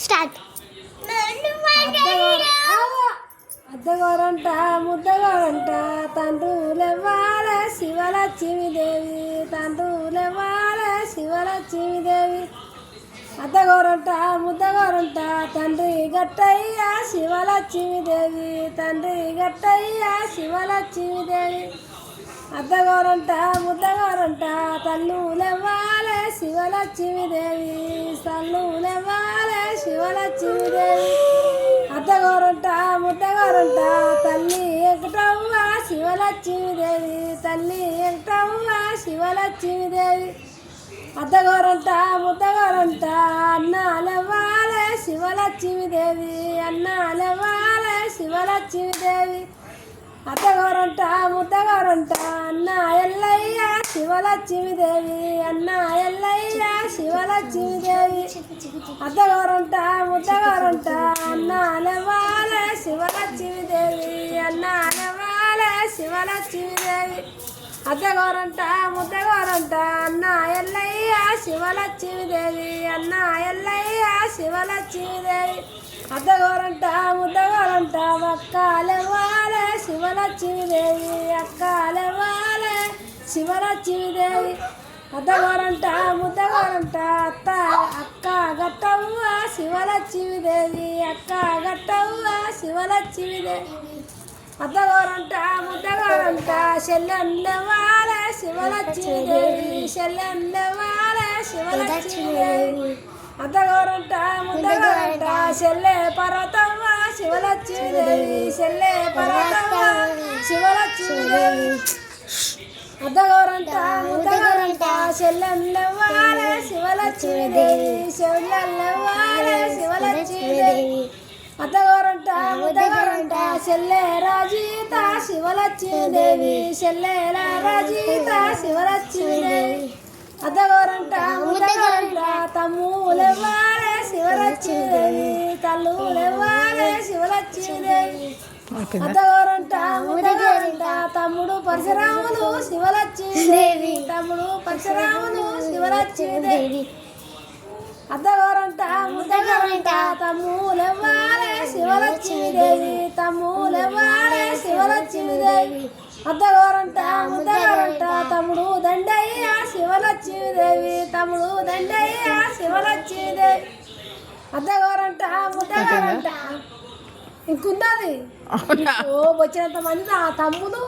Start. అద్దగోరంట ముద్దగోరంట తండ్రులెవ్వాల శివలక్ష్మీదేవి, తండ్రులెవ్వాల శివలక్ష్మీదేవి. అద్దగోరంట ముద్దగోరంట తండ్రి గట్టయ్య శివలక్ష్మీదేవి, తండ్రి గట్టయ్య శివలక్ష్మీదేవి. అద్దగోరంట ముద్దగోరంట తల్లులెవ్వాల శివలక్ష్మీదేవి, తల్లులెవ్వాల శివలక్ష్మీదేవి. అద్దగోరంట ముద్దగోరంట తల్లి వెంకటవ్వ శివలక్ష్మీదేవి, తల్లి వెంకటవ్వ శివలక్ష్మీదేవి. అద్దగోరంట ముద్దగోరంట అన్నాలెవ్వాల శివలక్ష్మీదేవి, అన్నాలెవ్వాల శివలక్ష్మీదేవి. అద్దగోరంట ముద్దగోరంట అన్న ఎల్లయ్య శివలక్ష్మీదేవి, అన్న ఎల్లయ్య శివలక్ష్మీదేవి. అద్దగోరంట ముద్దగోరంట అన్నాలెవ్వాల శివలక్ష్మీదేవి, అన్నాలెవ్వాల శివలక్ష్మీదేవి. అద్దగోరంట ముద్దగోరంట అన్న ఎల్లయ్య శివలక్ష్మీదేవి, అన్న ఎల్లయ్య శివలక్ష్మీదేవి. అద్దగోరంట ముద్దగోరంట అక్కలెవ్వాల శివలక్ష్మీదేవి, అక్కలెవ్వాల శివలక్ష్మీదేవి. అద్దగోరంట ముద్దగోరంట అక్క గట్టవ్వ శివలక్ష్మీదేవి, అక్క గట్టవ్వ శివలక్ష్మీదేవి. అద్దగోరంట ముద్దగోరంట చెల్లెల్లెవ్వాల శివలక్ష్మీదేవి, చెల్లెల్లెవ్వాల శివలక్ష్మీదేవి. అద్దగోరంట ముద్దగోరంట చెల్లె పర్వతవ్వ శివలక్ష్మీదేవి, చెల్లె పర్వతవ్వ శివలక్ష్మీదేవి. అద్దగోరంట ముద్దగోరంట చెల్లెల్లెవ్వాల శివలక్ష్మీదేవి, చెల్లెల్లెవ్వాల శివలక్ష్మీదేవి. అద్దగోరంట ముద్దగోరంట చెల్లె రాజీత శివలక్ష్మీదేవి, చెల్లెల రాజీత శివలక్ష్మీదేవి. అద్దగోరంట ముద్దగోరంట తమ్ములెవ్వాల శివలక్ష్మీదేవి, తల్లులెవ్వాల శివలక్ష్మీదేవి. అద్దగోరంట ముద్దగోరంట తమ్ముడు పరశురాములు శివలక్ష్మీదేవి, తమ్ముడు పరశురాములు శివలక్ష్మీదేవి. అద్దగోరంట ముద్దగోరంట తమ్ములెవ్వాల శివలక్ష్మీదేవి, తమ్ములెవ్వాల శివలక్ష్మీదేవి. అద్దగోరంట ముద్దగోరంట తమ్ముడు దండయ్య శివలక్ష్మీదేవి, తమ్ముడు దండయ్య శివలక్ష్మీదేవి. అద్దగోరంట ముద్దగోరంట ఇంకున్నది వచ్చినంత మంది ఆ తమ్ముడు